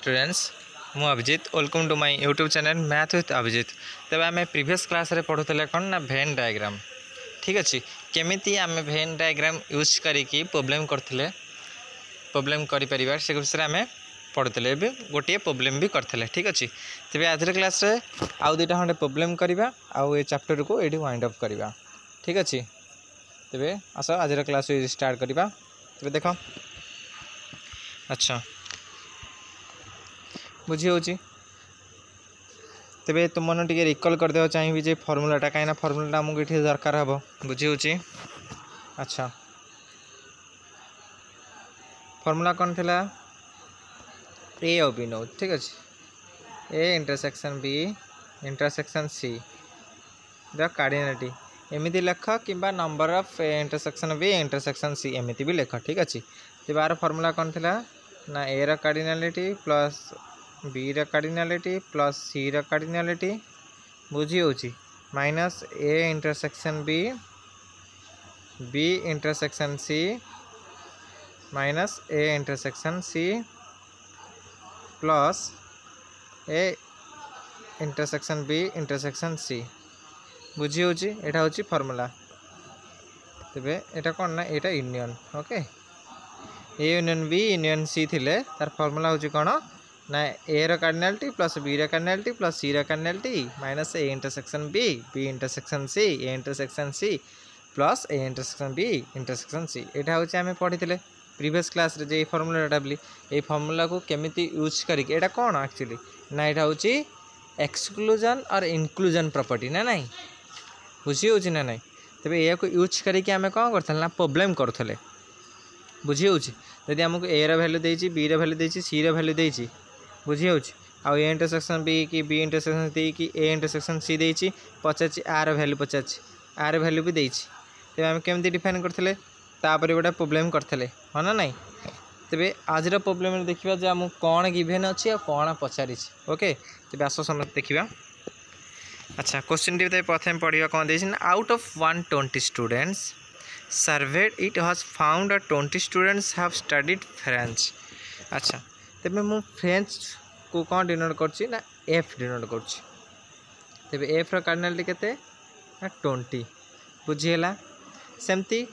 Students मु Abhijeet welcome to my YouTube channel math with Abhijeet. तेज आम प्रीवियस क्लास रे पढ़ुले कौन ना वेन डायग्राम। ठीक अच्छे केमी आम वेन डायग्राम यूज करी प्रोब्लेम करथिले प्रोब्लेम करि परिबा से विषय आम पढ़ुले गोटे प्रोब्लेम भी करथिले। ठीक अच्छे तेज आज क्लास रे आउ दुईटा खंडे प्रोब्लेम करवा आउ ए चैप्टर को ये वाइंड अप करवा। ठीक अच्छे तेज आस आज क्लास स्टार्ट करवा। तेज देख अच्छा बुझी हो तेरे तुम मन टे रिकल करदे चाहिए जे फर्मूलाटा कहीं फर्मूलाटा आमको ये दरकार हम बुझी हो। अच्छा फर्मूला कौन थिला ए और बी नो। ठीक अच्छे A intersection B intersection C cardinality एमती लेख कि number of intersection B intersection C एमती भी लेख। ठीक अच्छे तो बार फर्मूला कौन थिला ना ए रा कार्डिनलिटी प्लस बी रा कार्डिनलिटी प्लस सी रा कार्डिनलिटी बुझी हो minus A intersection B intersection C minus A intersection C plus A intersection B intersection C बुझी हो यहाँ हूँ फर्मूला। तेरे यहाँ कौन ना यहाँ union okay A union B union C थिले तार फर्मूला हूँ कौन ना ए रा कार्डिनलिटी प्लस बी रा कार्डिनलिटी प्लस सी रा cardinality minus A intersection B intersection C A intersection C plus A intersection B intersection C यहाँ हूँ आम पढ़ी प्रीवियस क्लास रे जे फर्मूलाटा बोली ये फर्मूला को केमिति यूज करिक एटा कौन एक्चुअली ना यहाँ हूँ एक्सक्लूजन और इनक्लूजन प्रॉपर्टी ना नहीं बुझी हो ना नहीं। तेरे या यूज करके आम कौन करते ना प्रोब्लेम करूँ बुझी हो जदि आमको ए रा वैल्यू देछि बी रा वैल्यू देछि सी रा वैल्यू देछि बुझी हो आउ ए इंटरसेक्शन बी कि बी इंटरसेक्शन सी कि ए इंटरसेक्शन सी देछि पचार आर वैल्यू पचार आर वैल्यू भी देछि तेज आम केमती डिफाइन करथिले तापर गोटे प्रोब्लेम करथिले हाँ ना नहीं। तेरे आज प्रोब्लेम देखिए जे आमको कौन गिवेन अच्छी और कौन पचारि ओके तेज आस समझ देखा। अच्छा क्वेश्चन टी प्रथम पढ़ा कौन देछि ना out of 120 students surveyed it has found 20 students have studied French. अच्छा तेज मु फ्रेंच को कौन डिनोट करछि ना एफ डिनोट करछि तेज एफ रो कार्डिनलिटी केते ना 20 बुझीला सेमती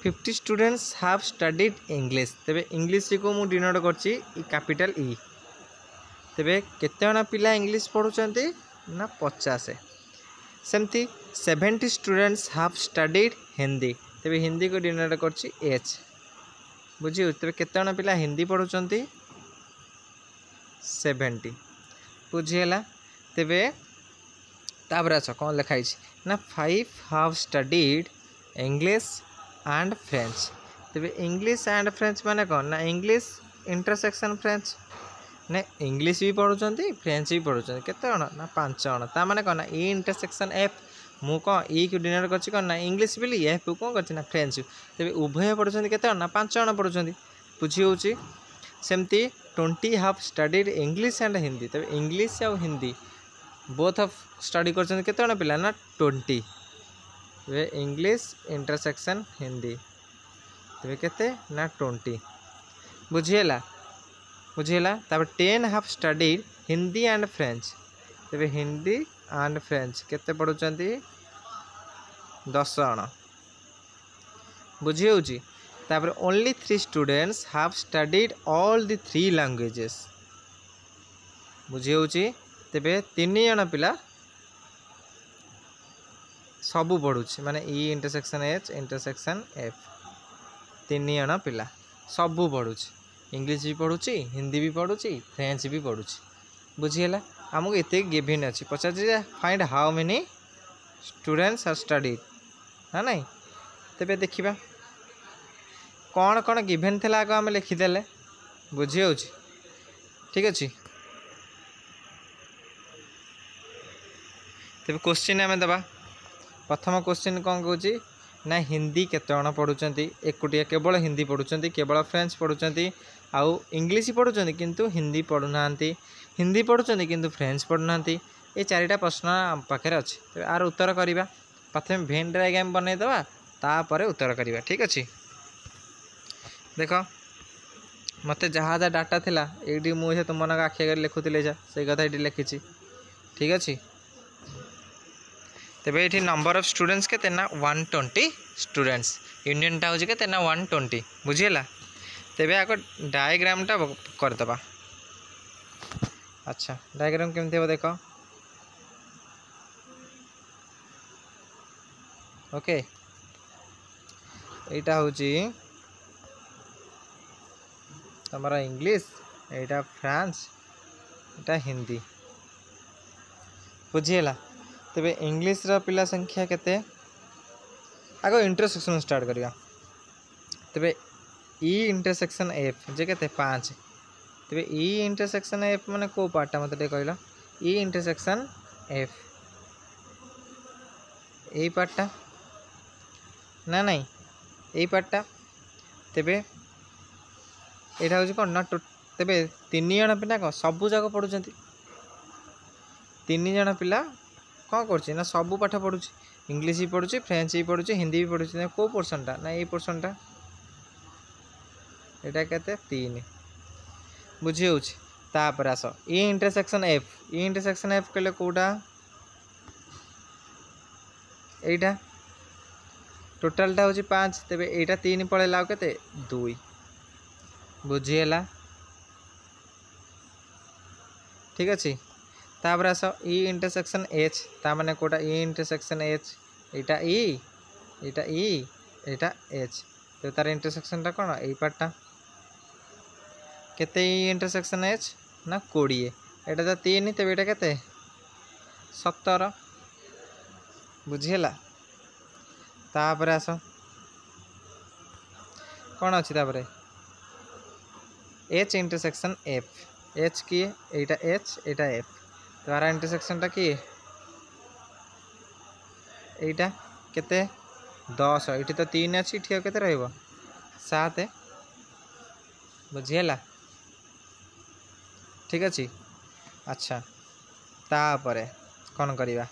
50 students have studied English Tej English को मु डिनोट करछि कैपिटल ई तेज केते पिला इंग्लिश पढ़ुचंती ना 50 सेमती 70 स्टूडेंट्स हैव स्टडीड हिंदी तेज हिंदी को डिनोट करछि एच बुझी तेज केते पिला हिंदी पढ़ुचंती 70 बुझीला तेबे तापर अच्छा कौन लिखाई ना 5 have studied English and French तेबे इंग्लिश एंड फ्रेंच माने कौन ना इंग्लिश इंटरसेक्शन फ्रेंच ने इंग्लिश भी पढ़ुचंती फ्रेंच भी पढ़ुचंती केते जण ना 5 जण ता माने कौन ना ए इंटरसेक्शन एफ मु कौन ई को डिनोट करछि कौन ना इंग्लिश बोली एफ को कौन करछि ना फ्रेंच तेबे उभय पढ़ुचंती केते जण ना 5 जण पढ़ुचंती बुझी होउची सेमती 20 have studied English and Hindi Tej English और हिंदी बोथ ऑफ स्टडी कर केते पिला ना 20 वे इंग्लिश इंटरसेक्शन हिंदी तेज केते ना 20 बुझीला तापर 10 have studied Hindi and French Tej Hindi and French केते पढ़ुचंती 10 जण बुझी होउची तापर only 3 students have studied all the 3 languages बुझी होउची तेबे 3 जण पिला सबू पढ़ुची माने E intersection H intersection F 3 जण पिला सबू पढ़ुची इंग्लिश भी पढ़ुची हिंदी भी पढ़ुची फ्रेंच भी पढ़ुची बुझीला आमको एते गिवन अच्छी पचार find how many students have studied हाँ नहीं तेबे देखिबा कौन कौन गिवेन थिला आगे आम लिखिदेले बुझी हो। ठीक अच्छे तेज क्वेश्चन आम दबा प्रथम क्वेश्चन कौन कहूँ ना हिंदी केते जण पढ़ुचंती एकुटिया केवल हिंदी पढ़ुचंती केवल फ्रेंच पढ़ुचंती आउ इंग्लिश पढ़ुचंती किंतु हिंदी पढ़ुना हिंदी पढ़ुचंती किंतु फ्रेंच पढ़ुना ये 4टा प्रश्न आम पाखे अच्छे तेज आर उत्तर करवा प्रथम वेन डायग्राम बनईदे तापर उत्तर करवा। ठीक अच्छे देख मत जहाँ जहाँ डाटा थिला ये मुझे तुम मन आखि आगे लिखुले से कथा ये लिखी ठीक अच्छे। तेबे ये नंबर ऑफ स्टूडेंट्स के ना 120 स्टूडेंट्स यूनियनटा हूँ के ना 120 बुझीगला। तेबे आग डायग्रामटा करदबा। अच्छा डायग्राम केमती हो देख ओके यहाँ हूँ तुम इंग्लिश यहाँ फ्रांस यहाँ हिंदी बुझीगला। तेबे इंग्लिश पिला संख्या केते आग इंटरसेक्शन स्टार्ट करिया। तेबे ई इंटरसेक्शन एफ जे केते 5 तेबे ई इंटरसेक्शन एफ माने को पार्टा मत कहला ई इंटरसेक्शन एफ यही पार्टा ना नहीं यही पार्टा। तेबे यहाँ हूँ कौन ना तेबे 3 जन पिला कौन सबू जाक पढ़ुं 3 जन पिला कौन कर सबू पाठ पढ़ुँ इंग्लिश भी पढ़ुँ फ्रेंच भी पढ़ुँ हिंदी भी पढ़ुँ को पोर्सनटा ना ये पोर्सनटा यहाँ के 3 बुझी हो। तापर आस ई इंटरसेक्शन एफ कहले कौटा यहीटा टोटालटा हूँ 5 तेबे यहाँ 3 पड़ेगा आउ के 2 बुझीगला ठीक अच्छे। तापर आस ई इंटरसेक्शन एच ता माने कोटा ई इंटरसेक्शन एच यहाँ यहाँ एच तो तार इंटरसेक्शनटा कौन यही पार्टा केते ई इंटरसेक्शन एच ना 20 यहाँ तो 3 तेज यहाँ के 17 बुझीगला। तापर आस कौन अच्छी तापर एच इंटरसेक्शन एफ एच किए यहाँ एच यहाँ एफ तार इंटरसेक्शनटा किए यहाँ केते 10 ये तो 3 अच्छी ठीक के 7 बुझीगला ठीक अच्छे। अच्छा तापर कौन करवा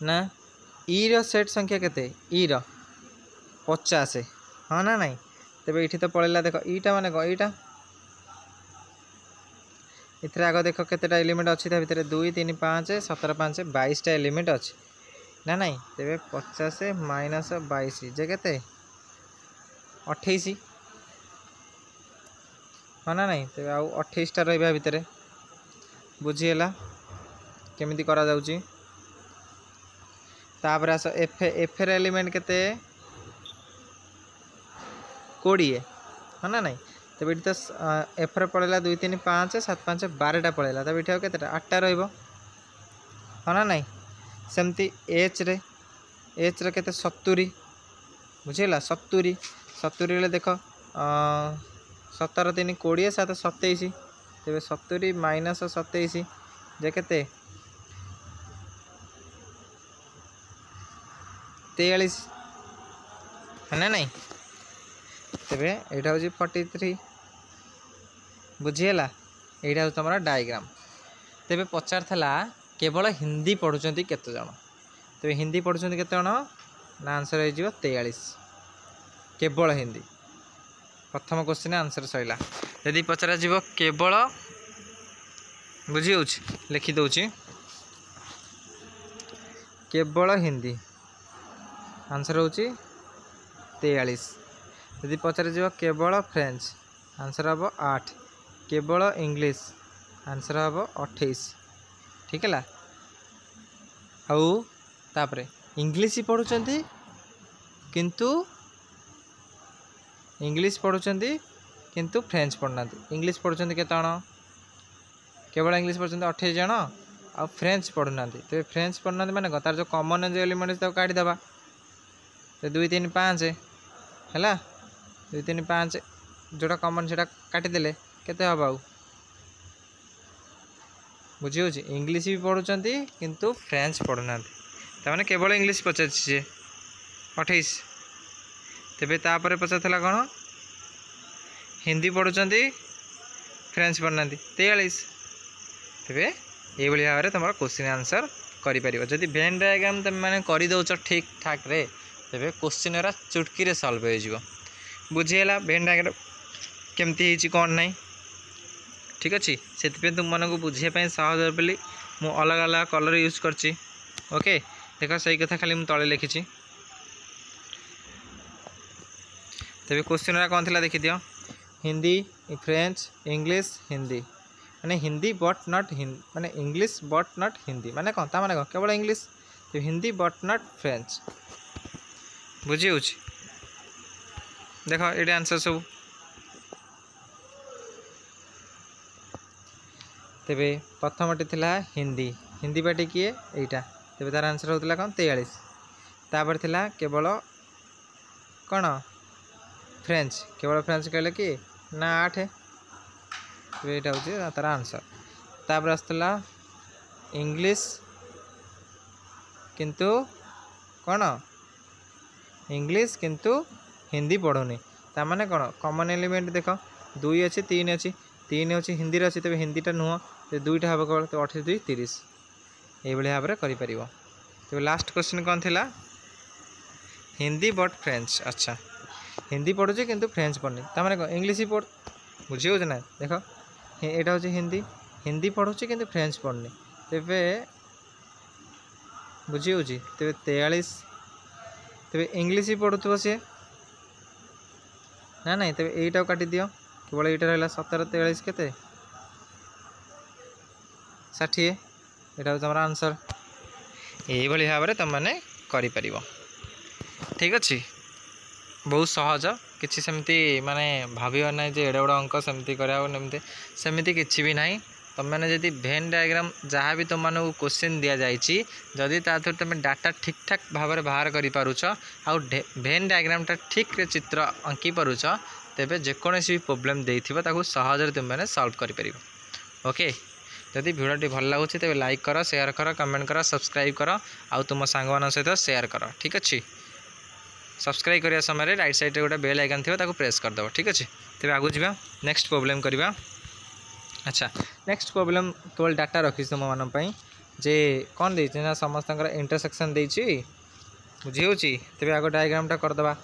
ना ई रो सेट संख्या केते ई रो 50 हाँ ना नहीं तेबे ये तो पड़ेगा देख ईटा माने कौन ईटा इथर आग देख केतेटा एलिमेंट अच्छी भितर 2 3 5 17 5 22टा एलिमेंट अच्छी ना नहीं तेबे 50 माइनस 22 जे केते 28 हाँ ना नहीं तेबे आउ 28टा रहा भितर बुझीगला केमिति करा जाउची। तापर आस एफ एफ र एलिमेंट केते 20 हाँ ना नहीं तेबे ये तो एफ रे पड़ेगा 2 3 5 7 5 12टा पड़ेगा तब ये केतेटा 8टा रहिबो हाँ ना नहीं सेमती एच रे केते 70 बुझीगला 70 ले देख 17 3 20 7 27 तेबे 70 माइनस 27 जे केते 43 है ना नहीं तेबे यहाँ हूँ 43 बुझीगला। यहाँ हूँ तुम डायग्राम। तेबे पचार था केवल हिंदी पढ़ुंट केते जन तेबे हिंदी पढ़ुंट केते जन ना आंसर हो 43 केवल हिंदी प्रथम क्वेश्चन आंसर सैला। यदि पचरा जीव केवल बुझी हो लिखिदे केवल हिंदी आंसर हो 43। यदि पचार जीव केवल फ्रेंच आंसर हम 8 केवल इंग्लिश आंसर हम 28 ठीक है। आउ तापरे इंग्लिश पढ़ुंट किंतु इंग्लिश पढ़ुंट किंतु फ्रेंच पढ़ना इंग्लिश पढ़ुंट केते जन केवल इंग्लिश पढ़ुंट 28 जन आ फ्रेंच पढ़ुना तो फ्रेंच पढ़ुना माने तार जो कॉमन जो एलिमेंट तो काटिदेवा तो 2 3 5 है 2 3 5 जोटा कॉमन से काटिदेले केते हम आउ बुझी हो। इंग्लिश भी पढ़ुंट किंतु फ्रेंच पढ़ुना ताने केवल इंग्लिश पचार 28 तेबे तापर पचार कौन हिंदी पढ़ुंट फ्रेंच पढ़ना 43 तेबे ये भाव में तुम क्वेश्चन आंसर कर जदि वेन डायग्राम तुम मैंने करदे ठीक ठाक रे तेबे क्वेश्चन चुटकी सॉल्व हो बुझीगला। वेन डायग्राम केमती कौन ना ठीक अच्छे से तुमको बुझापी सहज बोली मु अलग अलग कलर यूज करची ओके देख सही कथा खाली मुझे तले लिखी तेरे क्वेश्चन कौन थी देखी दियो हिंदी फ्रेंच इंग्लिश हिंदी माने हिंदी बट नॉट हिंदी माने इंग्लिश बट नॉट हिंदी माने कौन ता माने केवल इंग्लिश तो हिंदी बट नॉट फ्रेंच बुझी हो देख ये आंसर सब तेबे प्रथमटी थिला हिंदी हिंदी बाटी किए एटा तेबे तार आंसर होता कौन 43 तापर थिला केवल कौन फ्रेंच केवल फ्रेंच कहले कि ना 8 तेबे एटा होची तार आंसर तापर आसला इंग्लिश किंतु कौन इंग्लिश किंतु हिंदी पढ़ुनी ता माने कौन कॉमन एलिमेंट देख 2 अच्छी 3 अच्छी 3 अच्छी हिंदी अच्छी तेज हिंदीटा नुह तो 2टा हम केवल तो 28 2 30 ये भाव में कर तो लास्ट क्वेश्चन कौन थिला हिंदी बट फ्रेंच अच्छा हिंदी पढ़ुचे किंतु फ्रेंच पढ़नी ताने कौन इंग्लिश ही पढ़ बुझी हो ना देख यहाँ हूँ हिंदी हिंदी पढ़ुचे किंतु फ्रेंच पढ़नी तेबे बुझी हो तेबे 43 तेबे इंग्लिश ही पढ़ुव सी ना नहीं तेबे यहीटा काटी दियो केवल यहाँ रहा 17 43 के 60 यहाँ हूँ तुम आंसर यही भाव में तुम मैंने कर ठीक अच्छे बहुत सहज किसी सेमती माने भाविबार ना जे एड़े बड़ा अंक सेमती करमती सेमती किसी भी ना तुम मैंने जदि भेन डायग्राम जहाँ भी तुम मानक क्वेश्चन दि जाइए जदि थ्रू तुम डाटा ठीक ठाक भाव में बाहर कर पारुछ आउ भेन डायग्रामटा ठीक रे चित्र अंकी पारुछ तेबे जेकोसी भी प्रोब्लेम देइथिबो ताकू सहज तुम मैंने सॉल्व कर पारिबो ओके जदि वीडियोटी भल लगुच तेज लाइक कर शेयर कर कमेंट कर सब्सक्राइब कर आउ तुम सांग सहित शेयर कर ठीक अच्छे सब्सक्राइब करने समय राइट साइड गोटे बेल आइकन थी प्रेस करदेव ठीक अच्छे तेज आगू जा नेक्स्ट प्रोब्लेम करवा अच्छा नेक्स्ट प्रोब्लेम केवल डाटा रखी तुम मानी जे कौन दे ना समस्त इंटरसेक्शन देछि बुझी हो तेज आग डायग्रामटा करदे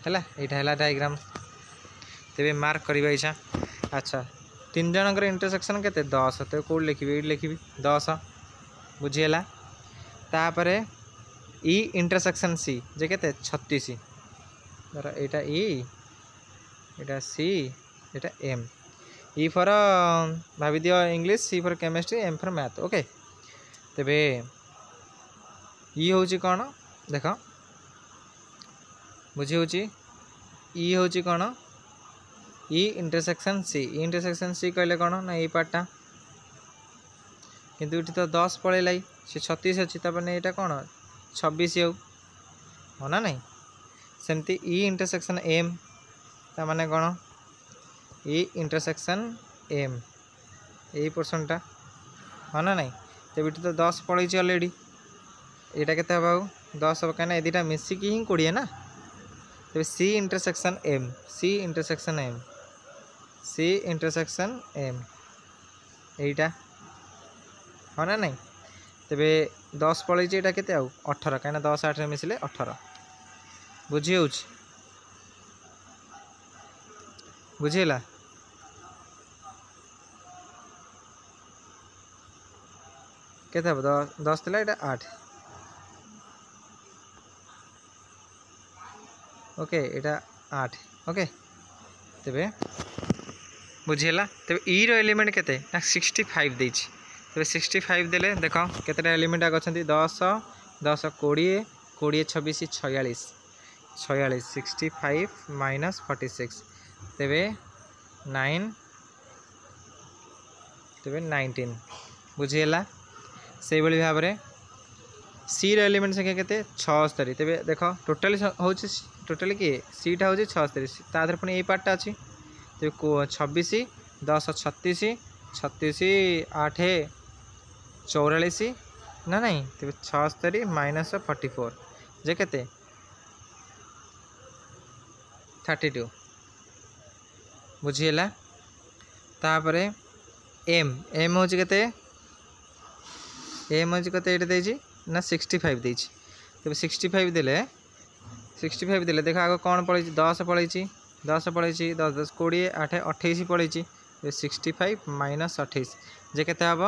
है यहाँ डायग्राम तेरे मार्क करवा इच्छा अच्छा 3 जनकर इंटरसेक्शन के 10 तो कौट लिखी ये लिखी 10 बुझीगला तापर ई इंटरसेक्शन सी जे के 36 धर यहाँ यहाँ सी यहाँ एम ई फॉर भावी दियो English C for chemistry M for math okay तेबे ई हूँ कौन देख बुझी हो ई हूँ कौन ई इंटरसेक्शन सी कहले कौन ना ये पार्टा किंतु ये तो 10 पलैला सी 36 अच्छी तापर यहाँ कौन 26 हो ना नहीं सेमती ई इंटरसेक्शन एम ता माने कौन ई इंटरसेक्शन एम यही पोर्सनटा हाँ ना नहीं तेज तो 10 पलैची अलरेडी यहाँ के 10 हम कहीं दुटा मिसिकी ही 20 ना तेज C intersection M C intersection M यहीटा हाँ ना नहीं तेबे 10 पलैची यहाँ के 18 कहीं 10 8 मिसिले 18 बुझी हो बुझीगला के 10 थी यहाँ 8 ओके यहाँ 8 ओके तेबे बुझीगला तेबे ई रो एलिमेंट केते ना 65 देछि तेबे 65 देले देख केतेटा एलिमेंट आग अछंती 10 10 20 20 26 46 46 65 माइनस 46 तेबे 9 तेबे 19 बुझीगला से भाव में सी रो एलिमेंट संख्या केते 76 तेबे देख टोटल होछि टोटल किए सीटा हूँ 76 तादर पुणी यही पार्टा अच्छी तेज 26 10 36 36 8 44 ना नहीं तेज 76 माइनस 44 जे केते 32 बुझीगला तापर एम एम हूँ केते एम हूँ केते ये ना 65 देछि तेज 65 देले देख आग कौन पड़े 10 पड़े 10 पड़े 10 10 20 8 28 पड़े 65 माइनस 28 जे के हम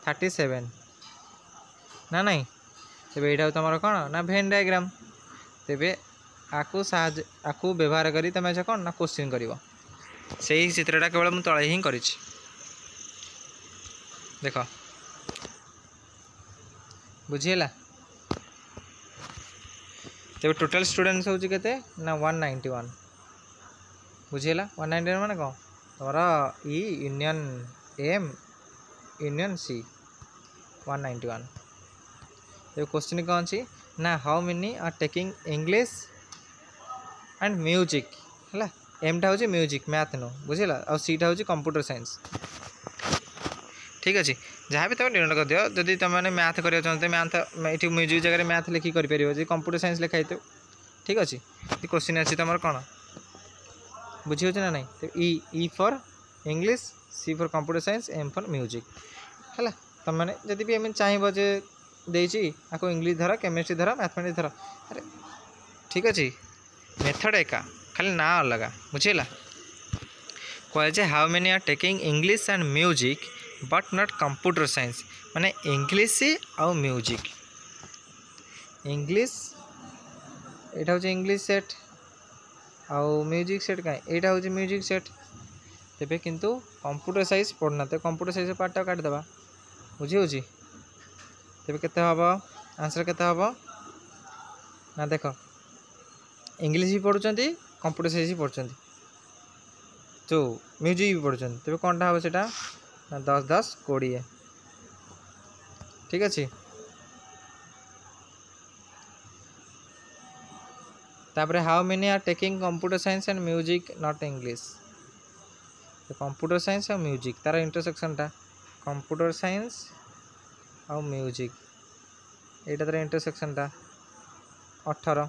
37 ना नहीं तेरे यहाँ तुम कौन ना भेन डायग्राम तेरे आकू व्यवहार करी तुम कौन ना क्वेश्चन कर से चित्रटा केवल मुझे तले ही कर देख बुझीला तेरे टोटल स्टूडेंट्स होची केते ना 191 बुझीला 191 माने कौन तोरा E union M union C 191 तो क्वेश्चन कौन सी ना how many are taking English and music है एम टा हूँ म्यूजिक मैथ नो बुझेगा और सी टा हूँ कंप्यूटर साइंस ठीक अच्छे जहाँ भी तुम डिनोट कर दियो जदि तुमने मैथ करा चाहते मैथ ये म्यूजिक जगह मैथ लिखी कर कंप्यूटर साइंस लिखाई तो ठीक अच्छे क्वेश्चन अच्छी तुम कौन बुझी ना नहीं तो E for English C for computer science M for music है तुम मैंने जदि भी एम चाहब जे देची आपको इंग्लिश धर केमिस्ट्री धर मैथमेटिक्स धर अरे ठीक अच्छे मेथड एका खाली ना अलग बुझेगा कहे how many are taking English and music but not computer science माने इंग्लिश आउ म्यूजिक इंग्लिश एटा हूँ इंग्लिश सेट आउ म्यूजिक सेट कहीं एटा हूँ म्यूजिक सेट तेरे किंतु कंप्यूटर साइंस पढ़ना तो कंप्यूटर साइंस पार्टा काटिदेबा बुझी हो तेरे केते हम आंसर केते हम ना देख इंग्लिश भी पढ़ुं कंप्यूटर साइंस भी पढ़ुं जो म्यूजिक भी पढ़ुं तेरे कौन टा हम से 10 10 20 ठीक अच्छे तापरे how many are taking computer science and music not English तो कंप्यूटर साइंस और म्यूजिक तार इंटरसेक्शन टा कंप्यूटर साइंस और म्यूजिक एटा तार इंटरसेक्शन टा 18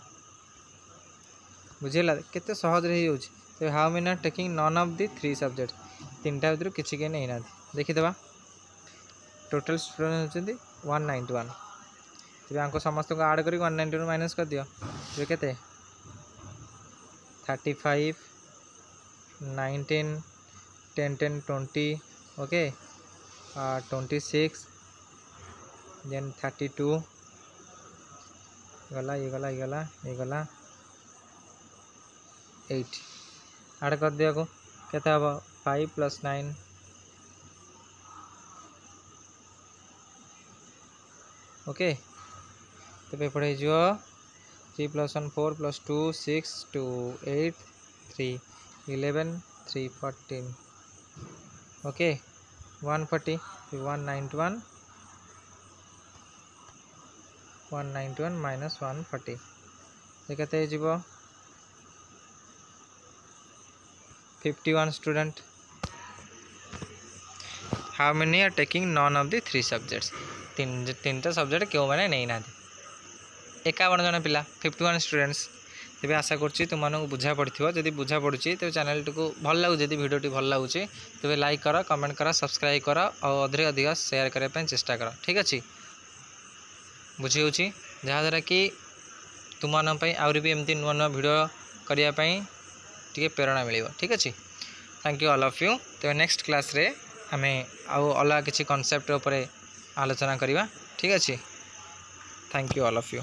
बुझेगा केते सहज रही हो तो how many are taking none of the 3 subject 3टा भर किसी के नहीं ना देखीदे टोटल स्टूडेंट होती 191 तेरे आंको समस्त को आड कर 191 माइनस कर दियो ये केते 35 19 10 10 20 ओके 26 देन 32 गला ये गला ये गला ये गला 8 आड कर दिया को केते हम 5 + 9 ओके तो पढ़े जो 3 + 1 4 + 2 6 2 8 3 11 3 14 ओके 140 191 माइनस 140 ये कहते जीव 51 student how many are taking none of the 3 subjects 3टा सब्जेक्ट क्यों मैंने नहीं ना 51 जन पिला 51 स्टूडेंट्स तेज आशा करुँच तुमको बुझा पड़ो जदि बुझा पड़ी तेज चैनल टी भल लगुच भिडियो भल लगुच तेज लाइक कर कमेंट कर सब्सक्राइब कर और अधिक अधिक शेयर करने चेष्टा कर ठीक अच्छे बुझी हो जहाँद्वारा कि तुम आहरी भी एमती नुआ नुआ भिडियो करने टी प्रेरणा मिल ठीक अच्छे thank you all of you तो नेक्स्ट क्लास रे आमे आउ अलग किसी कॉन्सेप्ट उपर आलोचना करवा ठीक अच्छे thank you all of you.